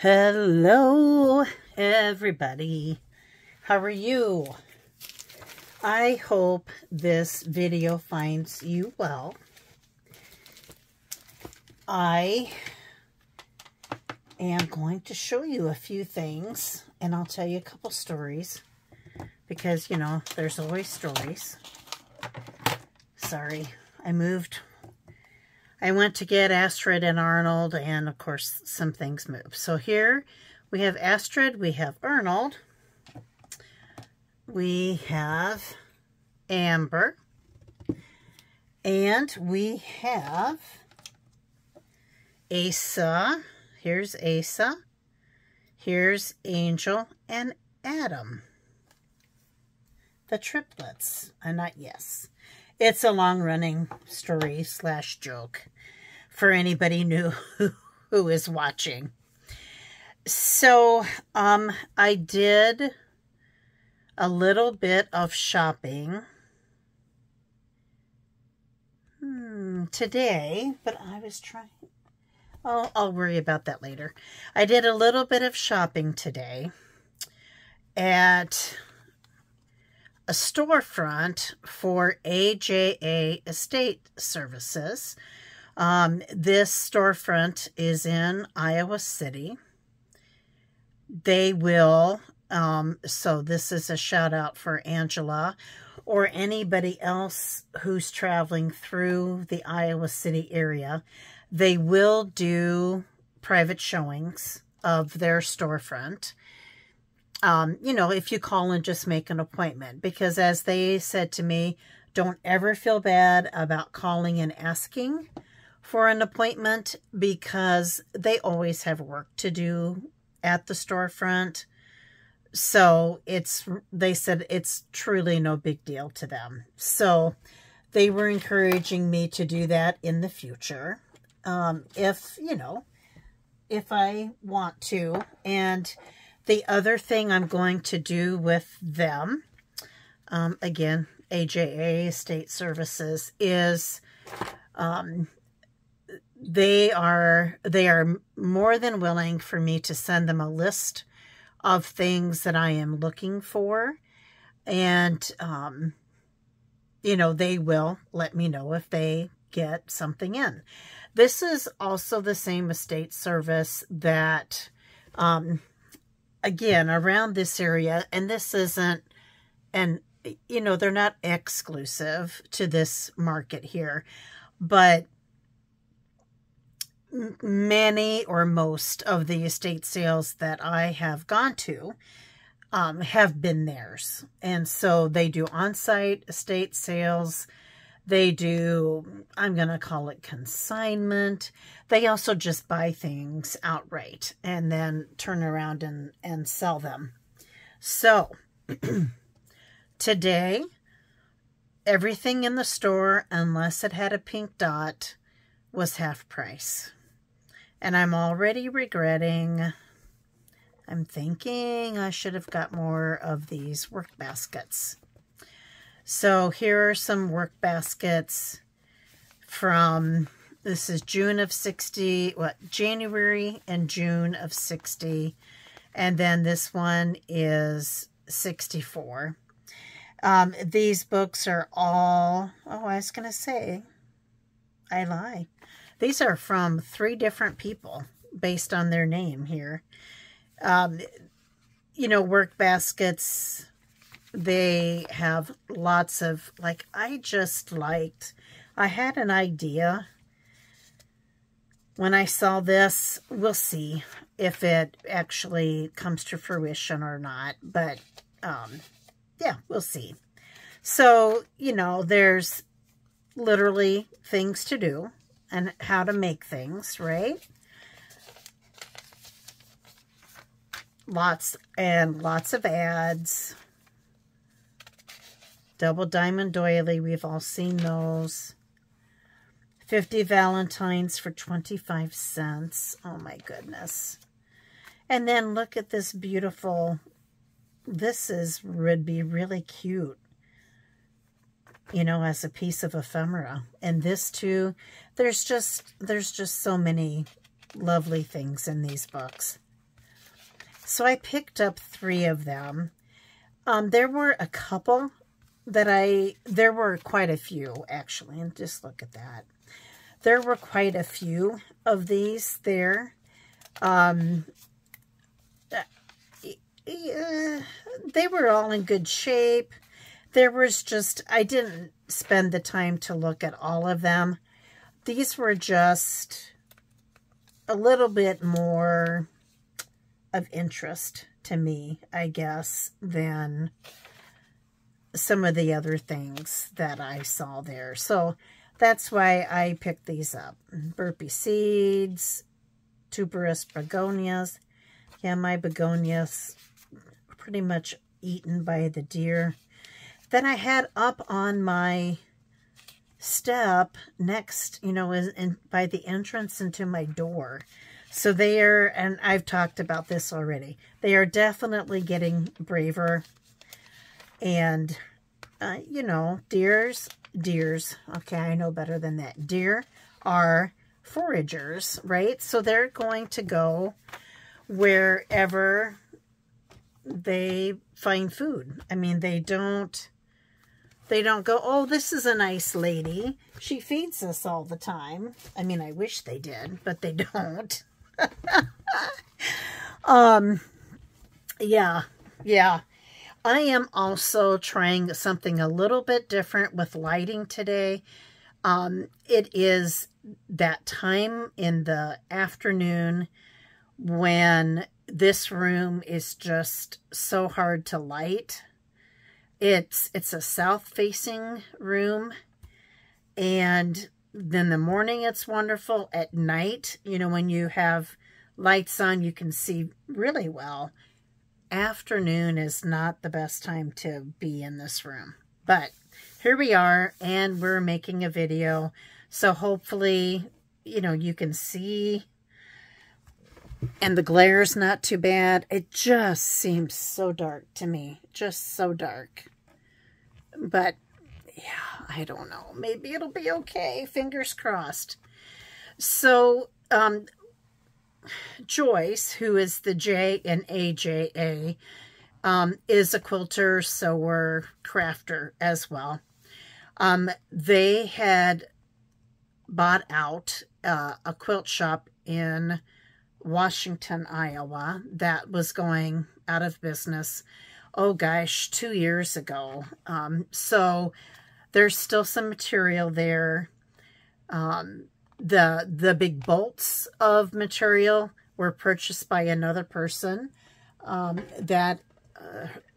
Hello, everybody. How are you? I hope this video finds you well. I am going to show you a few things, and I'll tell you a couple stories because, you know, there's always stories. Sorry, I moved. I went to get Astrid and Arnold, and of course, some things moved. So here we have Astrid, we have Arnold, we have Amber, and we have Asa. Here's Asa. Here's Angel and Adam. The triplets. Not yes. It's a long-running story / joke for anybody new who is watching. So, I did a little bit of shopping today, but I was trying... Oh, I'll worry about that later. I did a little bit of shopping today at a storefront for AJA Estate Services. This storefront is in Iowa City. They will, so this is a shout out for Angela or anybody else who's traveling through the Iowa City area. They will do private showings of their storefront. You know, if you call and just make an appointment, because as they said to me, don't ever feel bad about calling and asking for an appointment because they always have work to do at the storefront. So they said it's truly no big deal to them. So they were encouraging me to do that in the future. If, you know, if I want to. And the other thing I'm going to do with them, again, AJA Estate Services, is they are more than willing for me to send them a list of things that I am looking for. And, you know, they will let me know if they get something in. This is also the same estate service that... again, around this area, and this isn't, and, you know, they're not exclusive to this market here, but many or most of the estate sales that I have gone to have been theirs. And so they do on-site estate sales. They do, I'm going to call it consignment. They also just buy things outright and then turn around and sell them. So, today, everything in the store, unless it had a pink dot, was half price. And I'm already regretting. I'm thinking I should have got more of these work baskets. So here are some work baskets from, this is June of 60, January and June of 60. And then this one is 64. These books are all, oh, I was going to say, I lie. These are from 3 different people based on their name here. You know, work baskets... They have lots of, like, I had an idea when I saw this. We'll see if it actually comes to fruition or not. But, yeah, we'll see. So, you know, there's literally things to do and how to make things, right? Lots and lots of ads. Double diamond doily, we've all seen those. 50 Valentines for 25 cents. Oh my goodness. And then look at this beautiful, would be really cute, you know, as a piece of ephemera. And this too, there's just so many lovely things in these books. So I picked up 3 of them. There were a couple that there were quite a few, actually, and just look at that. There were quite a few of these there. They were all in good shape. There was just, I didn't spend the time to look at all of them. These were just a little bit more of interest to me, I guess, than some of the other things that I saw there. So that's why I picked these up. Burpee seeds, tuberous begonias. Yeah, my begonias pretty much eaten by the deer. Then I had up on my step next, you know, by the entrance into my door. So they are, and I've talked about this already, they are definitely getting braver. And, you know, deers, okay, I know better than that. Deer are foragers, right? So they're going to go wherever they find food. I mean, they don't go, oh, this is a nice lady. She feeds us all the time. I mean, I wish they did, but they don't. Yeah. I am also trying something a little bit different with lighting today. It is that time in the afternoon when this room is just so hard to light. It's a south-facing room, and then the morning it's wonderful. At night, you know, when you have lights on, you can see really well. Afternoon is not the best time to be in this room. But here we are, and we're making a video. So hopefully, you know, you can see, and the glare's not too bad. It just seems so dark to me. Just so dark. But, yeah, I don't know. Maybe it'll be okay. Fingers crossed. So, Joyce, who is the J in AJA, is a quilter, sewer, crafter as well. They had bought out a quilt shop in Washington, Iowa, that was going out of business, oh gosh, 2 years ago. So there's still some material there. The big bolts of material were purchased by another person.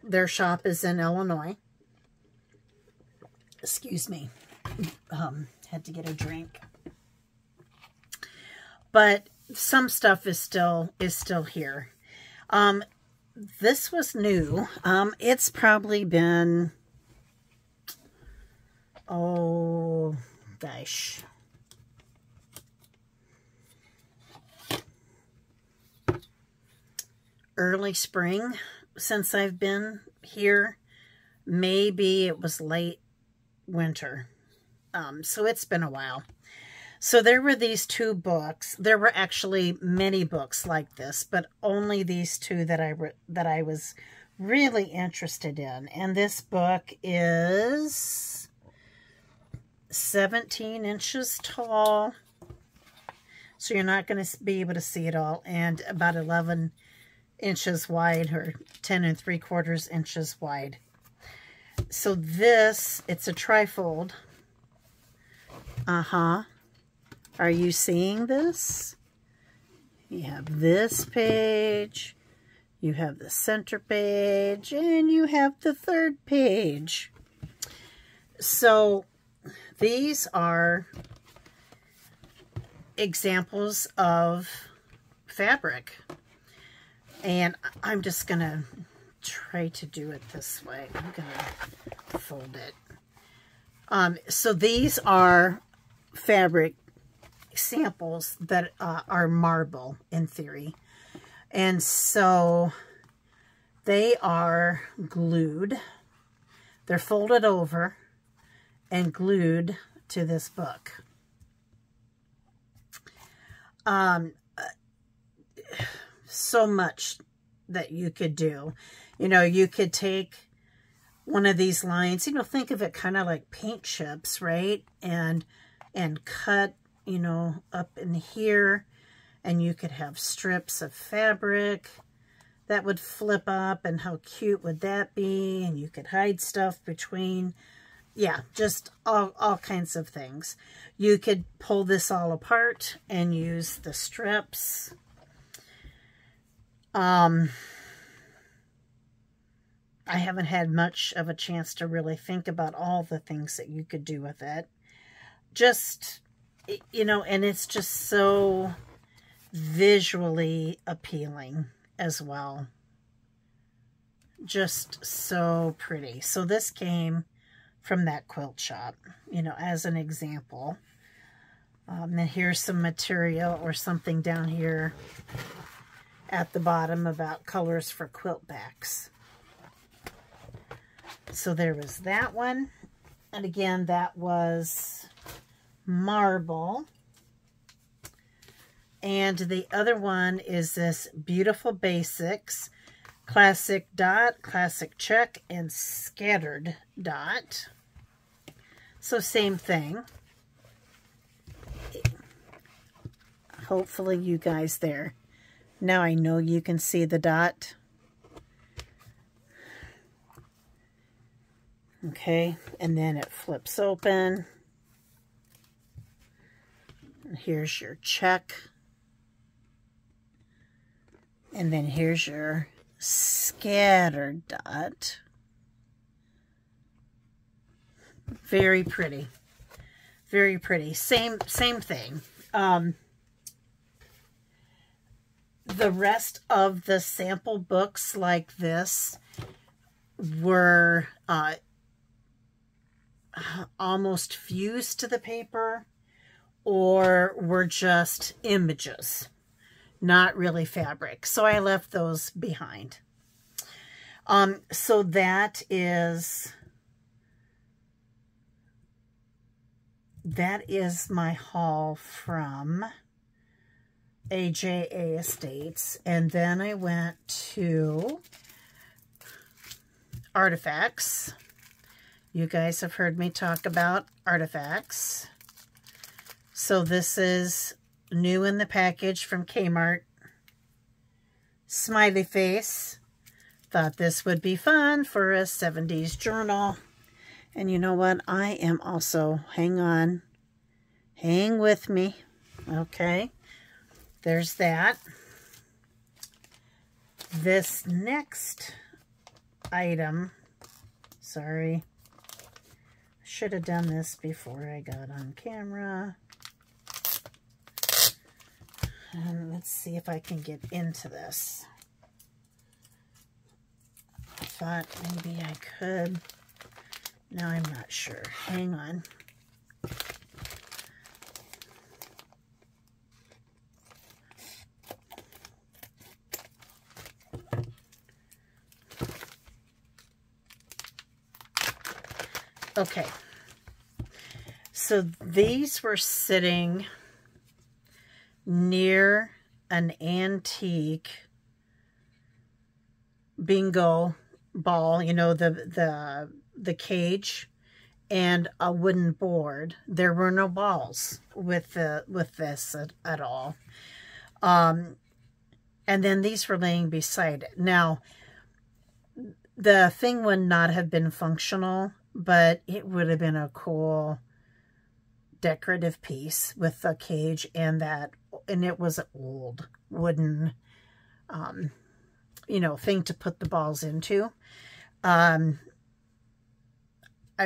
Their shop is in Illinois. Excuse me. Had to get a drink. But some stuff is still here. This was new. It's probably been, oh gosh, early spring since I've been here. Maybe it was late winter. So it's been a while. So there were these 2 books. There were actually many books like this, but only these 2 that I was really interested in. And this book is 17 inches tall. So you're not going to be able to see it all. And about 11 inches wide, or 10 3/4 inches wide. So this, it's a trifold. Are you seeing this? You have this page, you have the center page, and you have the third page. So these are examples of fabric. And I'm just going to try to do it this way. I'm going to fold it. So these are fabric samples that are marble in theory. And so they are glued. They're folded over and glued to this book. So much that you could do. You know, you could take one of these lines, you know, think of it kind of like paint chips, right? And cut, you know, up in here, and you could have strips of fabric that would flip up, and how cute would that be? And you could hide stuff between, yeah, just all kinds of things. You could pull this all apart and use the strips. I haven't had much of a chance to really think about all the things that you could do with it. Just, you know, and it's just so visually appealing as well. Just so pretty. So this came from that quilt shop, you know, as an example. And here's some material or something down here at the bottom about colors for quilt backs. So there was that one. And again, that was marble. And the other one is this Beautiful Basics Classic Dot, Classic Check, and Scattered Dot. So same thing. Hopefully you guys there. Now I know you can see the dot. Okay, and then it flips open. And here's your check. And then here's your scattered dot. Very pretty. Very pretty. Same thing. The rest of the sample books like this were almost fused to the paper, or were just images, not really fabric. So I left those behind. So that is my haul from AJA Estates. And then I went to Artifacts. You guys have heard me talk about Artifacts. So this is new in the package from Kmart. Smiley face. Thought this would be fun for a 70s journal. And you know what? I am also, hang on, hang with me. Okay, there's that. This next item, sorry, should have done this before I got on camera. And let's see if I can get into this. I thought maybe I could. Now I'm not sure. Hang on. Okay. So these were sitting near an antique bingo ball, you know, the cage, and a wooden board. There were no balls with this at all. And then these were laying beside it. Now, the thing would not have been functional, but it would have been a cool decorative piece with the cage and that, and it was an old wooden, you know, thing to put the balls into. I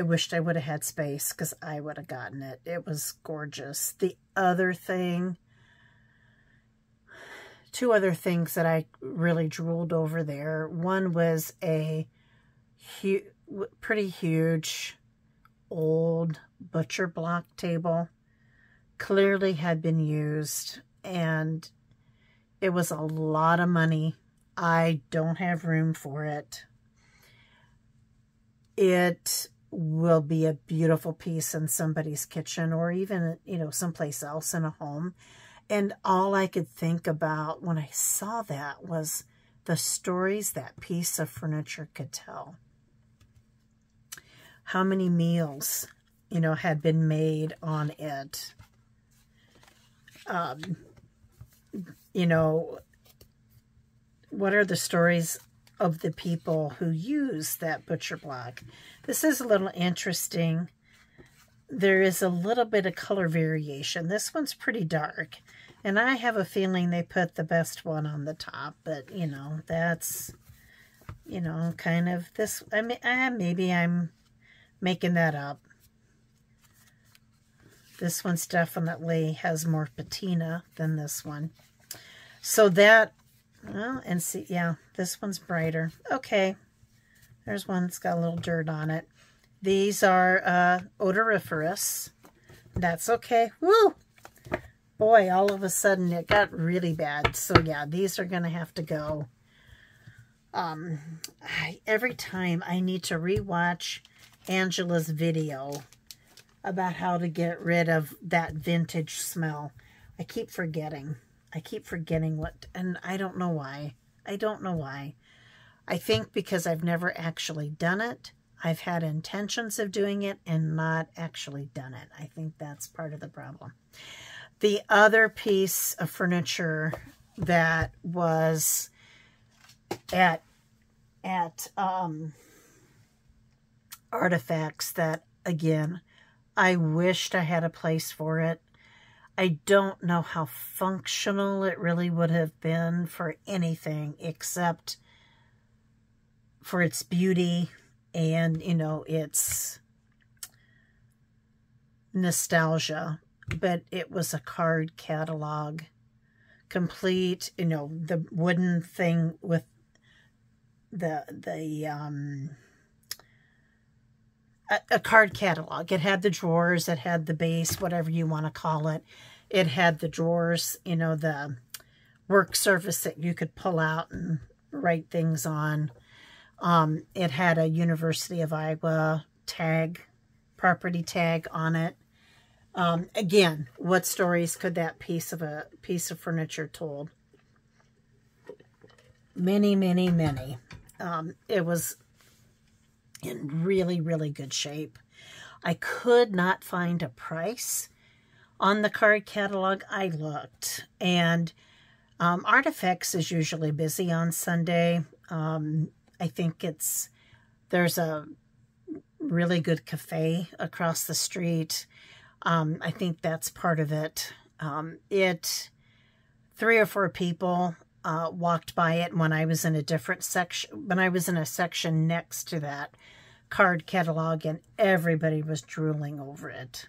wished I would have had space because I would have gotten it. It was gorgeous. The other thing, two other things that I really drooled over there. One was a pretty huge old butcher block table. Clearly had been used, and it was a lot of money. I don't have room for it. It will be a beautiful piece in somebody's kitchen, or even, you know, someplace else in a home. And all I could think about when I saw that was the stories that piece of furniture could tell. How many meals, you know, had been made on it. You know, what are the stories of the people who use that butcher block? This is a little interesting. There is a little bit of color variation. This one's pretty dark. And I have a feeling they put the best one on the top. But, you know, that's, you know, kind of this. I mean, maybe I'm making that up. This one's definitely has more patina than this one. So that, well, and see, yeah, this one's brighter. Okay. There's one that's got a little dirt on it. These are odoriferous. That's okay. Woo! Boy, all of a sudden it got really bad. So yeah, these are going to have to go. Every time I need to rewatch Angela's video about how to get rid of that vintage smell. I keep forgetting. I keep forgetting what, and I don't know why. I don't know why. I think because I've never actually done it. I've had intentions of doing it and not actually done it. I think that's part of the problem. The other piece of furniture that was at Artifacts that, again, I wished I had a place for it. I don't know how functional it really would have been for anything except for its beauty and, you know, its nostalgia. But it was a card catalog, complete, you know, the wooden thing with a card catalog. It had the drawers, it had the base, whatever you want to call it. It had the drawers, you know, the work surface that you could pull out and write things on. It had a University of Iowa tag, property tag on it. Again, what stories could that piece of furniture told? Many, many, many. It was in really, really good shape. I could not find a price on the card catalog. I looked, and Artifacts is usually busy on Sunday. I think there's a really good cafe across the street. I think that's part of it. 3 or 4 people walked by it when I was in a different section, when I was in a section next to that card catalog, and everybody was drooling over it.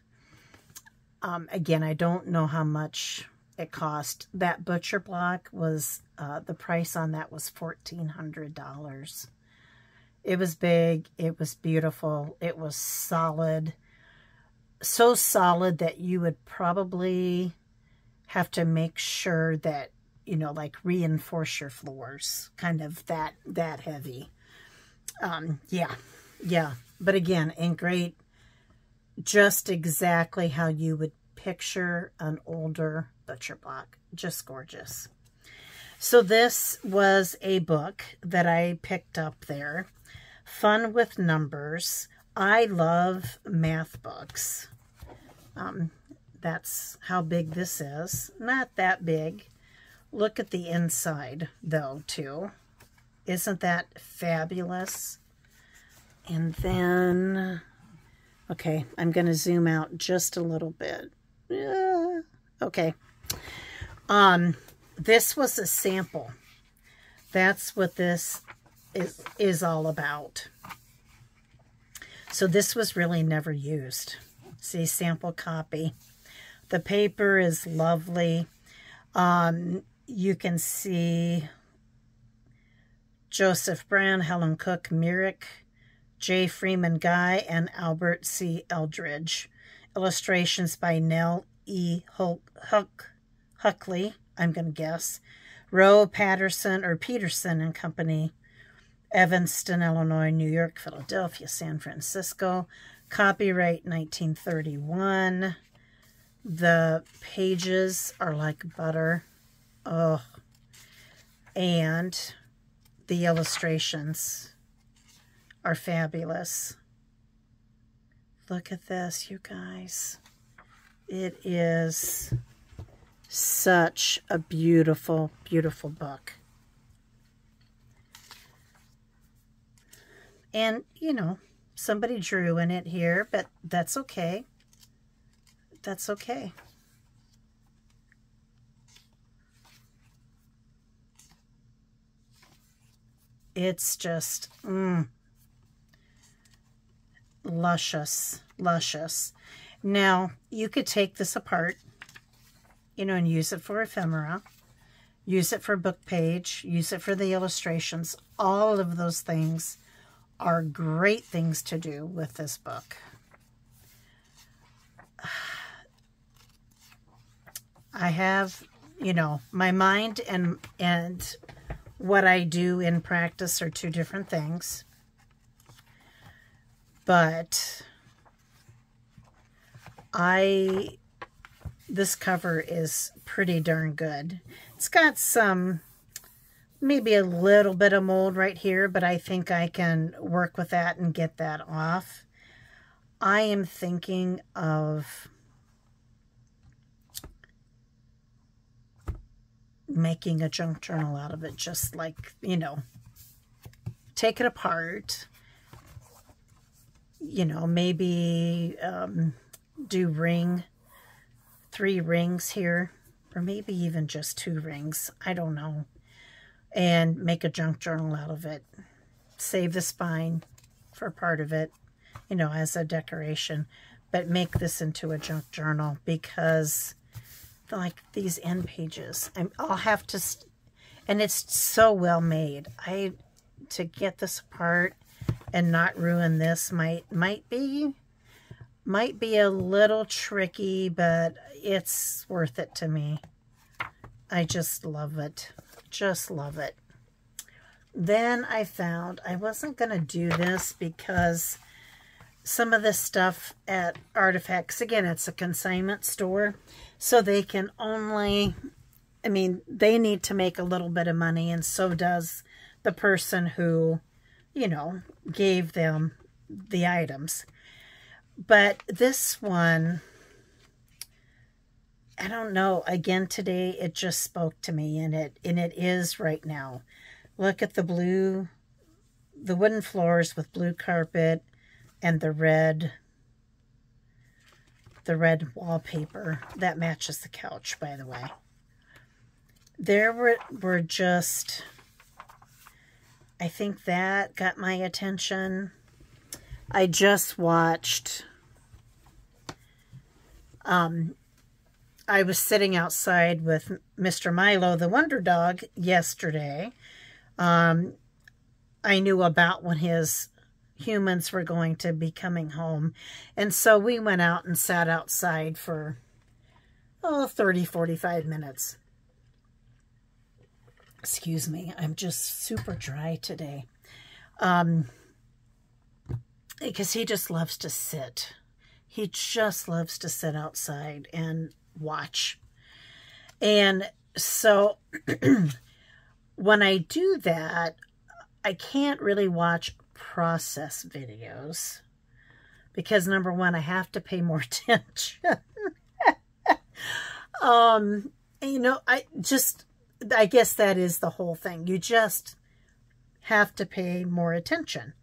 Again, I don't know how much it cost. That butcher block was, the price on that was $1,400. It was big. It was beautiful. It was solid. So solid that you would probably have to make sure that, you know, like reinforce your floors, kind of that heavy. Yeah. But again, in great, just exactly how you would picture an older butcher block. Just gorgeous. So this was a book that I picked up there. Fun with Numbers. I love math books. That's how big this is. Not that big. Look at the inside, though, too. Isn't that fabulous? And then, okay, I'm going to zoom out just a little bit. Okay. This was a sample. That's what this is all about. So this was really never used. See, sample copy. The paper is lovely. You can see Joseph Brown, Helen Cook, Myrick, J. Freeman Guy, and Albert C. Eldridge. Illustrations by Nell E. Huckley, I'm going to guess. Rowe, Peterson and Company. Evanston, Illinois, New York, Philadelphia, San Francisco. Copyright 1931. The pages are like butter. Oh. And the illustrations are fabulous. Look at this, you guys. It is such a beautiful, beautiful book. And, you know, somebody drew in it here, but that's okay. That's okay. It's just, luscious, luscious. Now, you could take this apart, you know, and use it for ephemera, use it for book page, use it for the illustrations. All of those things are great things to do with this book. I have, you know, my mind and what I do in practice are two different things. But this cover is pretty darn good. It's got some, maybe a little bit of mold right here, but I think I can work with that and get that off. I am thinking of making a junk journal out of it, just like, you know, take it apart, you know, maybe do 3 rings here, or maybe even just 2 rings, I don't know, and make a junk journal out of it. Save the spine for part of it, you know, as a decoration, but make this into a junk journal, because like these end pages, I'll have to, and it's so well made. To get this apart and not ruin this might be a little tricky, but it's worth it to me. I just love it. Just love it. Then I found I wasn't going to do this because some of this stuff at Artifacts, again, it's a consignment store, so they can only, I mean, they need to make a little bit of money, and so does the person who, you know, gave them the items. But this one, I don't know, again today it just spoke to me, and it is right now. Look at the blue, the wooden floors with blue carpet and the red wallpaper that matches the couch, by the way. There were just, I think that got my attention. I just watched, I was sitting outside with Mr. Milo, the Wonder Dog, yesterday. I knew about when his humans were going to be coming home, and so we went out and sat outside for 30-45 minutes. Excuse me, I'm just super dry today, because he just loves to sit. He just loves to sit outside and watch. And so when I do that, I can't really watch process videos because, number one, I have to pay more attention. You know, I guess that is the whole thing. You just have to pay more attention.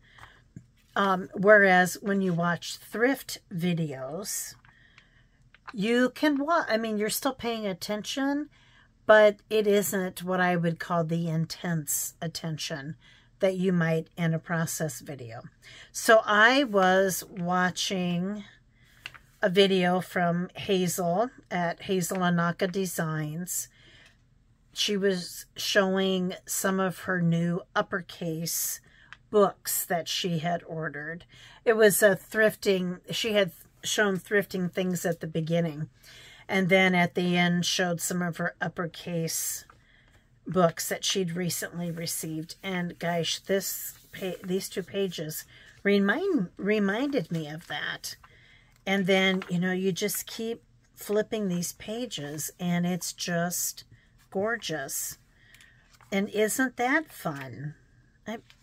Whereas when you watch thrift videos, you can watch, I mean, you're still paying attention, but it isn't what I would call the intense attention that you might in a process video. So I was watching a video from Hazel at Hazel Anaka Designs. She was showing some of her new uppercase books that she had ordered. It was a thrifting, she had shown thrifting things at the beginning, and then at the end showed some of her uppercase books that she'd recently received. And gosh, these 2 pages reminded me of that. And then, you know, you just keep flipping these pages and it's just gorgeous. And isn't that fun?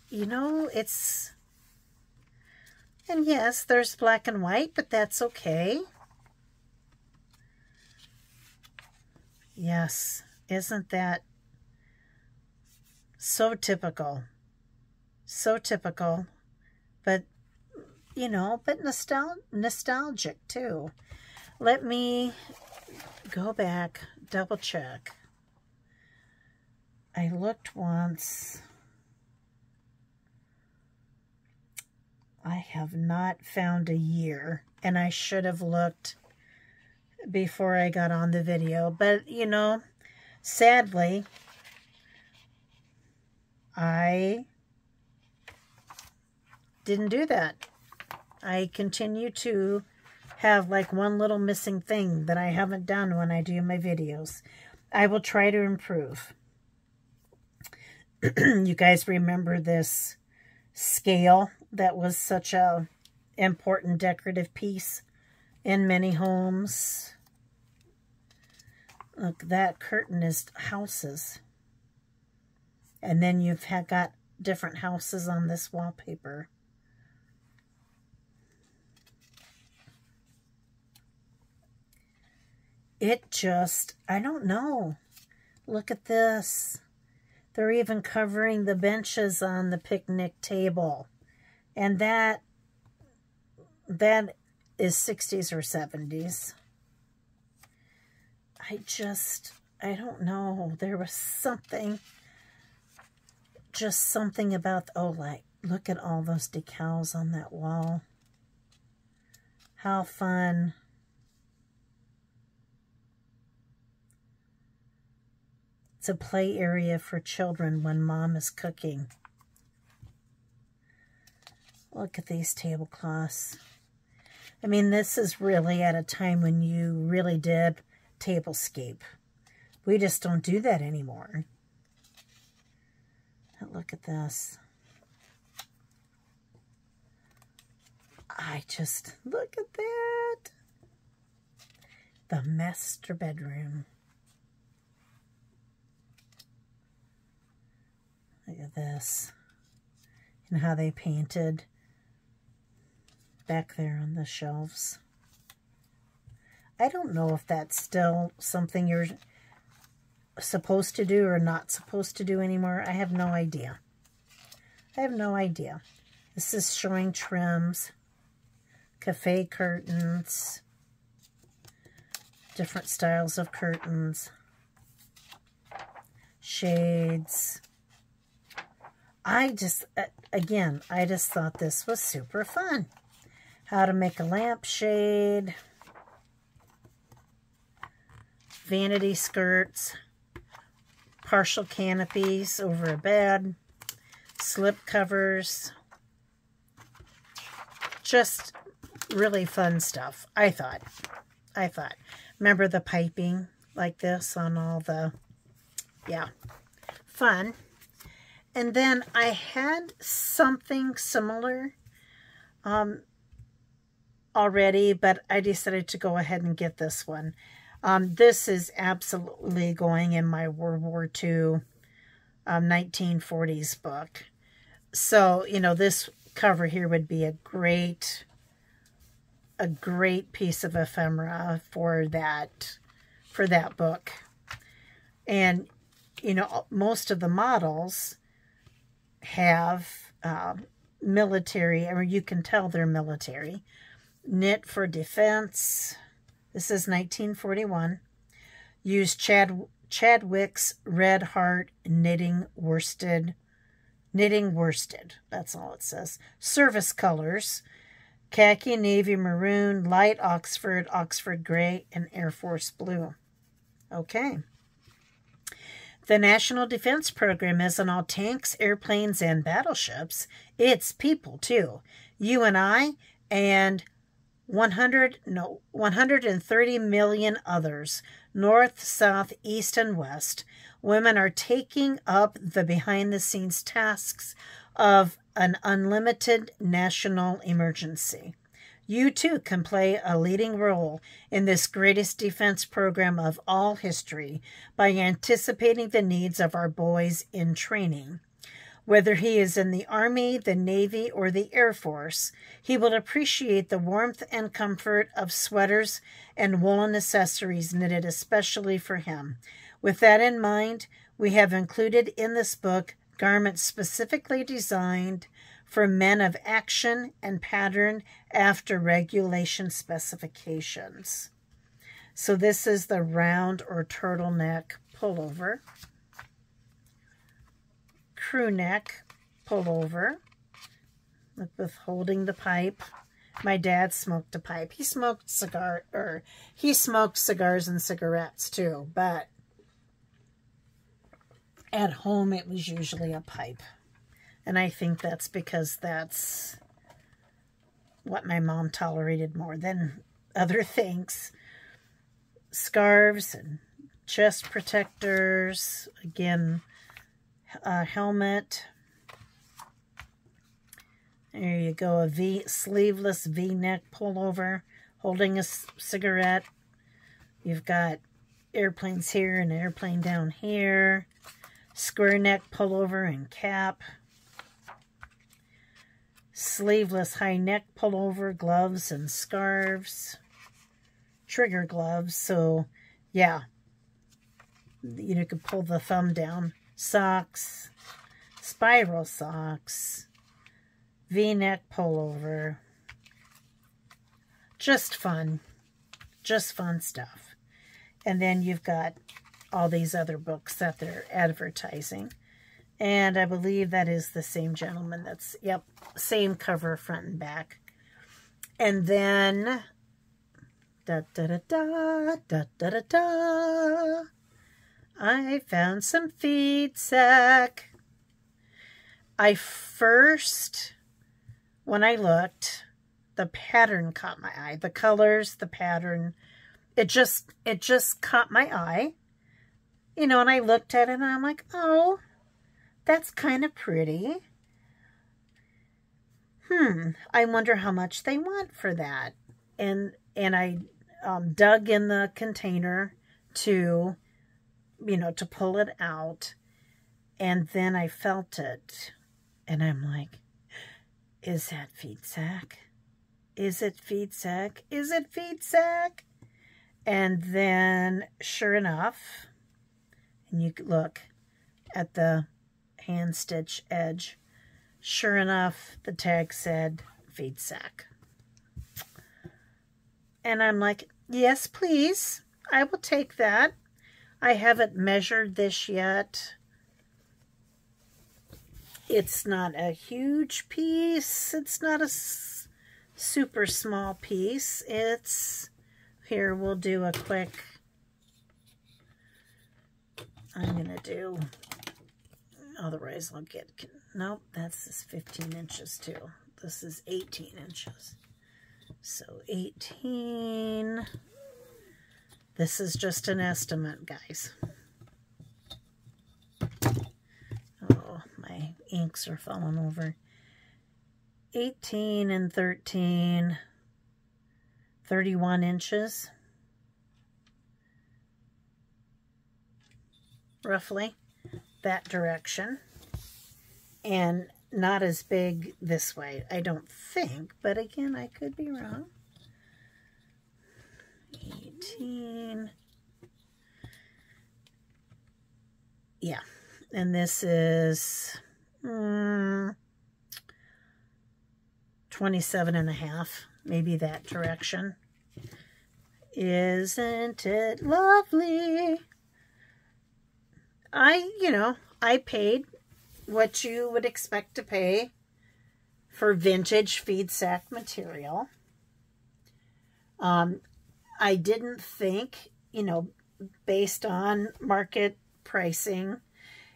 you know, and yes, there's black and white, but that's okay. Yes, isn't that so typical? So typical, but, you know, but nostalgic too. Let me go back, double check. I looked once. I have not found a year, and I should have looked before I got on the video, but you know, sadly, I didn't do that. I continue to have like one little missing thing that I haven't done when I do my videos. I will try to improve. You guys remember this scale that was such a important decorative piece in many homes? Look, that curtain is houses. And then you've got different houses on this wallpaper. It just, I don't know. Look at this. They're even covering the benches on the picnic table. And that is 60s or 70s. I don't know. There was something, just something about, oh, like, look at all those decals on that wall. How fun. It's a play area for children when mom is cooking. Look at these tablecloths. I mean, this is really at a time when you really did tablescape. We just don't do that anymore. Look at this. Look at that. The master bedroom. Look at this. And how they painted back there on the shelves. I don't know if that's still something you're supposed to do or not supposed to do anymore. I have no idea. I have no idea. This is showing trims, cafe curtains, different styles of curtains, shades. I just thought this was super fun. How to make a lampshade, vanity skirts, partial canopies over a bed, slip covers. Just really fun stuff, I thought. Remember the piping like this on all the, yeah, fun. And then I had something similar already, but I decided to go ahead and get this one. This is absolutely going in my World War II 1940s book. So, you know, this cover here would be a great piece of ephemera for that book. And, you know, most of the models have military, or you can tell they're military. Knit for Defense. This is 1941. Use Chadwick's Red Heart knitting worsted. That's all it says. Service colors: khaki, navy, maroon, light Oxford, Oxford gray, and Air Force blue. Okay. The National Defense Program isn't all tanks, airplanes, and battleships. It's people, too. You and I and 130 million others, north, south, east, and west. Women are taking up the behind-the-scenes tasks of an unlimited national emergency. You, too, can play a leading role in this greatest defense program of all history by anticipating the needs of our boys in training. Whether he is in the Army, the Navy, or the Air Force, he will appreciate the warmth and comfort of sweaters and woolen accessories knitted especially for him. With that in mind, we have included in this book garments specifically designed for men of action and pattern after regulation specifications. So this is the round or turtleneck pullover, crew neck pullover with holding the pipe. My dad smoked a pipe. He smoked cigars and cigarettes too, but at home it was usually a pipe. And I think that's because that's what my mom tolerated more than other things. Scarves and chest protectors. Again, a helmet. There you go, a sleeveless V-neck pullover, holding a cigarette. You've got airplanes here and an airplane down here. Square neck pullover and cap. Sleeveless high neck pullover, gloves and scarves. Trigger gloves, so yeah, you could pull the thumb down. Socks, spiral socks, V-neck pullover. Just fun stuff. And then you've got all these other books that they're advertising. And I believe that is the same gentleman. That's, yep, same cover front and back. And then I found some feed sack. When I looked, the pattern caught my eye. The colors, the pattern, it just caught my eye. You know, and I looked at it and I'm like, oh, that's kind of pretty. I wonder how much they want for that. And I dug in the container to, to pull it out. And then I felt it. And I'm like, is that feed sack? Is it feed sack? Is it feed sack? And then, sure enough, and you look at the hand stitch edge, sure enough, the tag said feed sack. And I'm like, yes, please. I will take that. I haven't measured this yet. It's not a huge piece. It's not a super small piece. Here, we'll do a quick, I'm going to do, otherwise I'll get, nope, that's 15 inches too. This is 18 inches. So 18, this is just an estimate, guys. Oh, my inks are falling over. 18 and 13, 31 inches, roughly, that direction. And not as big this way, I don't think, but again, I could be wrong. 18. Yeah, and this is 27 and a half, maybe that direction. Isn't it lovely? I paid what you would expect to pay for vintage feed sack material. I didn't think, based on market pricing,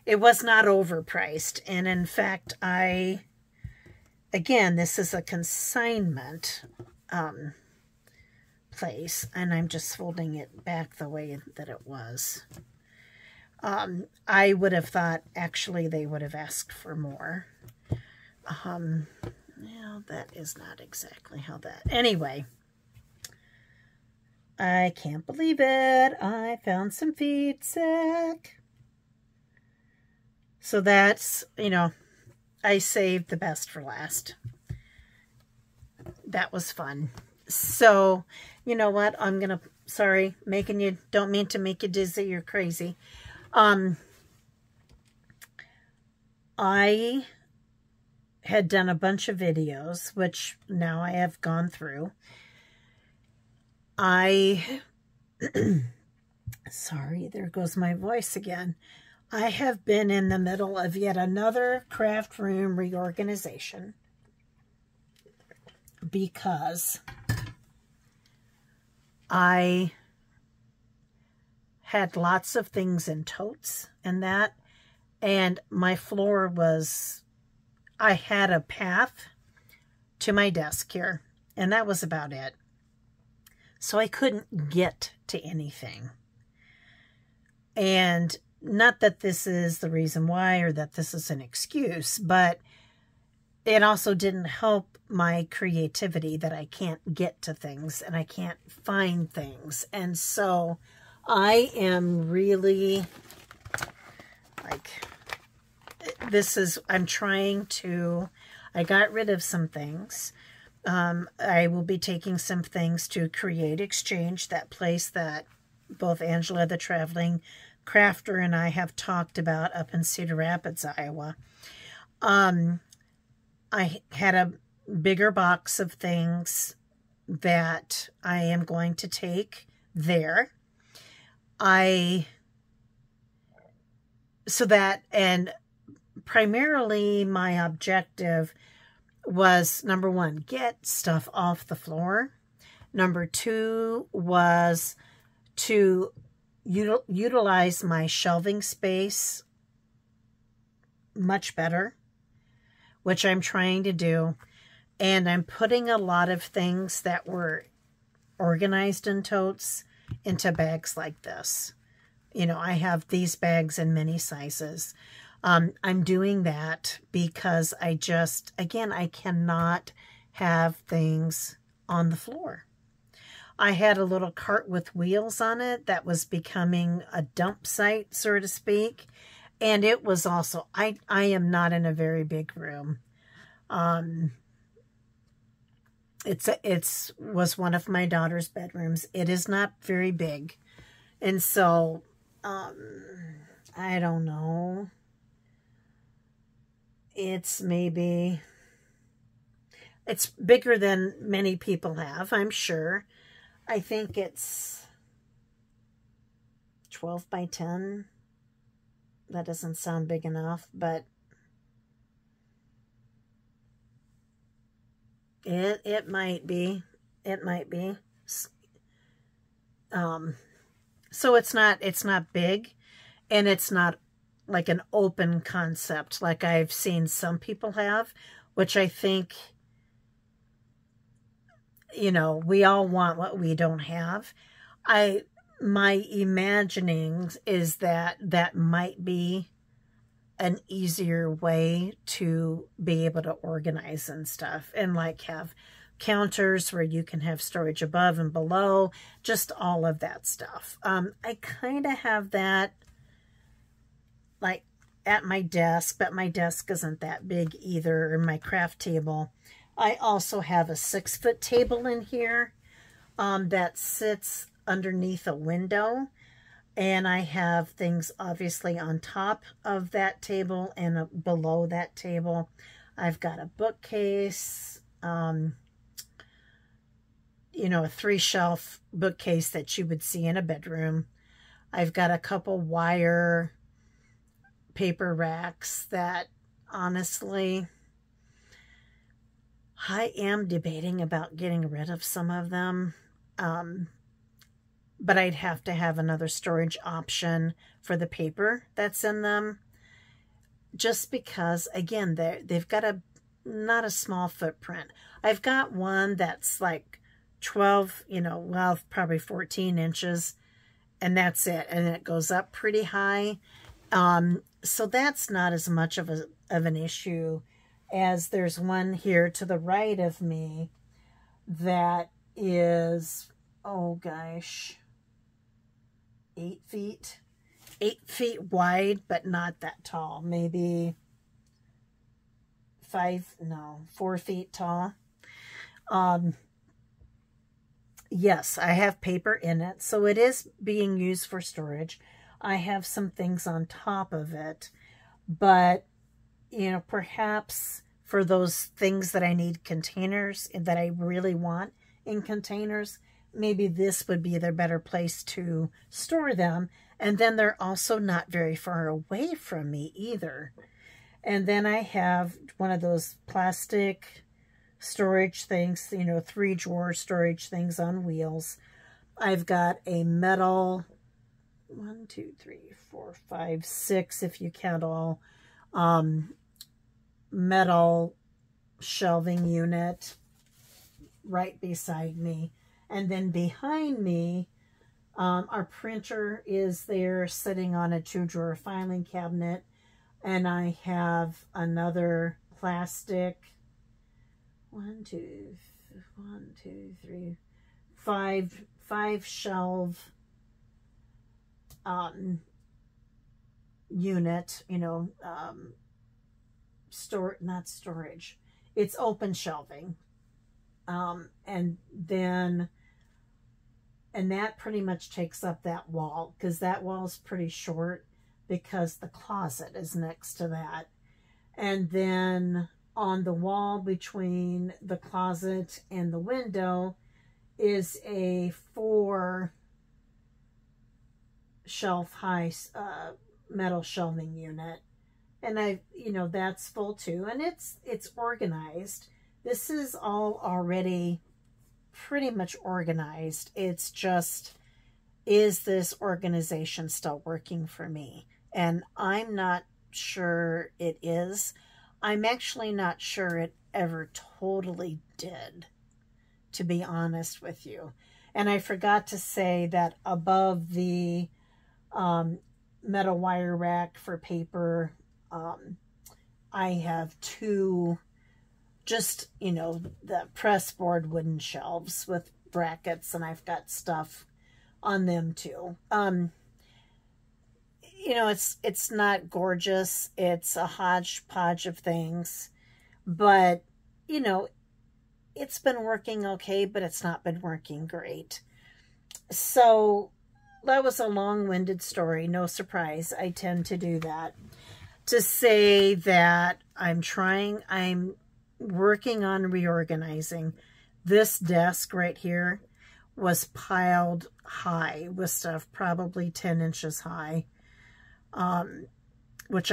it was not overpriced. And in fact, again, this is a consignment place, and I'm just folding it back the way that it was. I would have thought, actually, they would have asked for more. That is not exactly how that... Anyway, I can't believe it. I found some feed sack. So that's, I saved the best for last. That was fun. So, you know what? I'm going to, sorry, don't mean to make you dizzy or crazy. I had done a bunch of videos, which now I have gone through. Sorry, there goes my voice again. I have been in the middle of yet another craft room reorganization because I had lots of things in totes and that, and my floor was, I had a path to my desk here, and that was about it. So I couldn't get to anything. And not that this is the reason why or that this is an excuse, but it also didn't help my creativity that I can't get to things and I can't find things. And so I am really like, I'm trying to, I got rid of some things. I will be taking some things to Create Exchange, that place that both Angela the Traveling Crafter and I have talked about up in Cedar Rapids, Iowa. I had a bigger box of things that I am going to take there. And primarily my objective was, number one, get stuff off the floor. Number two was to utilize my shelving space much better, which I'm trying to do. And I'm putting a lot of things that were organized in totes into bags like this. You know, I have these bags in many sizes. I'm doing that because I cannot have things on the floor. I had a little cart with wheels on it that was becoming a dump site, so to speak. And it was also, I am not in a very big room. It was one of my daughter's bedrooms. It is not very big. And so, I don't know. It's bigger than many people have, I'm sure. I think it's 12 by 10. That doesn't sound big enough, but it might be. It might be. So it's not big, and it's not like an open concept like I've seen some people have, which I think, you know, we all want what we don't have. My imagining is that might be an easier way to be able to organize and stuff, and like have counters where you can have storage above and below, just all of that stuff. I kind of have that like at my desk, but my desk isn't that big either, or my craft table. I also have a 6-foot table in here that sits underneath a window, and I have things obviously on top of that table and below that table. I've got a bookcase, you know, a 3-shelf bookcase that you would see in a bedroom. I've got a couple wire paper racks that, honestly, I am debating about getting rid of some of them. But I'd have to have another storage option for the paper that's in them. Just because, again, they've got not a small footprint. I've got one that's like 12, you know, well, probably 14 inches, and that's it. And it goes up pretty high. So that's not as much of an issue as there's one here to the right of me that is, oh gosh, 8 feet. 8 feet wide, but not that tall. Maybe 4 feet tall. Yes, I have paper in it, so it is being used for storage. I have some things on top of it, but, you know, perhaps for those things that I need containers, that I really want in containers, maybe this would be the better place to store them. And then they're also not very far away from me either. And then I have one of those plastic storage things, you know, 3-drawer storage things on wheels. I've got a metal 1, 2, 3, 4, 5, 6, if you count all, metal shelving unit right beside me. And then behind me, our printer is there sitting on a 2-drawer filing cabinet. And I have another plastic 5 shelf unit, you know, not storage, it's open shelving. And that pretty much takes up that wall, because that wall is pretty short, because the closet is next to that. And then on the wall between the closet and the window is a 4 shelf high metal shelving unit. And you know, that's full too. And it's organized. This is all already pretty much organized. It's just, is this organization still working for me? And I'm not sure it is. I'm actually not sure it ever totally did, to be honest with you. And I forgot to say that above the metal wire rack for paper, I have 2 just, you know, the press board wooden shelves with brackets, and I've got stuff on them too. You know, it's not gorgeous. It's a hodgepodge of things, but, you know, it's been working okay, but it's not been working great. So that was a long-winded story. No surprise. I tend to do that. To say that I'm working on reorganizing. This desk right here was piled high with stuff, probably 10 inches high, which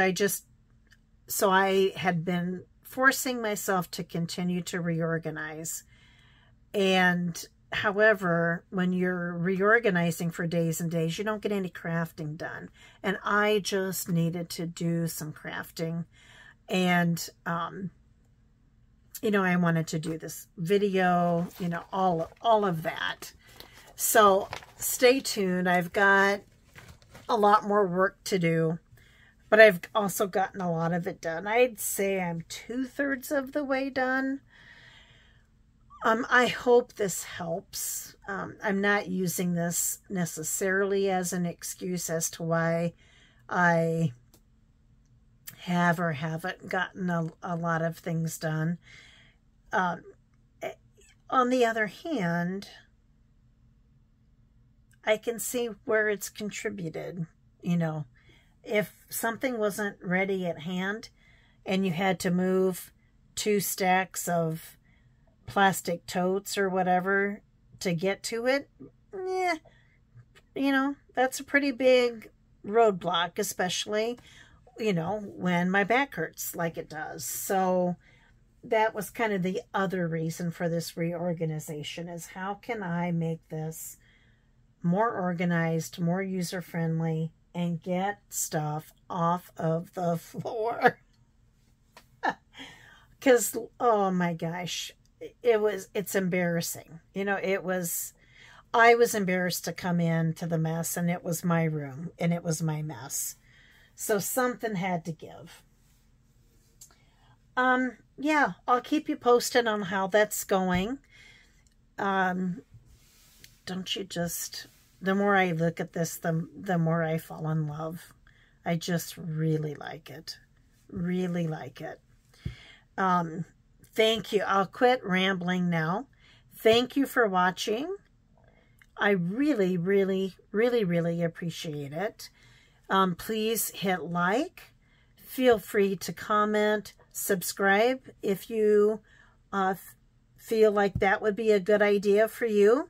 so I had been forcing myself to continue to reorganize. And however, when you're reorganizing for days and days, you don't get any crafting done. And I just needed to do some crafting. And, you know, I wanted to do this video, you know, all of that. So stay tuned. I've got a lot more work to do, but I've also gotten a lot of it done. I'd say I'm 2/3 of the way done. I hope this helps. I'm not using this necessarily as an excuse as to why I have or haven't gotten a lot of things done. On the other hand, I can see where it's contributed. You know, if something wasn't ready at hand and you had to move 2 stacks of plastic totes or whatever to get to it, yeah, you know, that's a pretty big roadblock, especially, you know, when my back hurts like it does. So that was kind of the other reason for this reorganization, is how can I make this more organized, more user-friendly, and get stuff off of the floor. Because, oh my gosh, it's embarrassing. You know, I was embarrassed to come into the mess, and it was my room, and it was my mess. So something had to give. Yeah, I'll keep you posted on how that's going. Don't you just, the more I look at this, the more I fall in love. I just really like it. Really like it. Thank you. I'll quit rambling now. Thank you for watching. I really, really, really, really appreciate it. Please hit like. Feel free to comment, subscribe if you feel like that would be a good idea for you.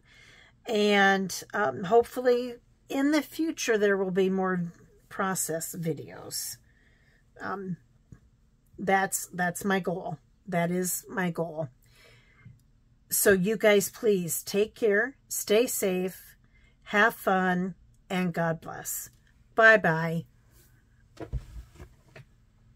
And hopefully in the future there will be more process videos. That's my goal. That is my goal. So you guys, please take care, stay safe, have fun, and God bless. Bye-bye.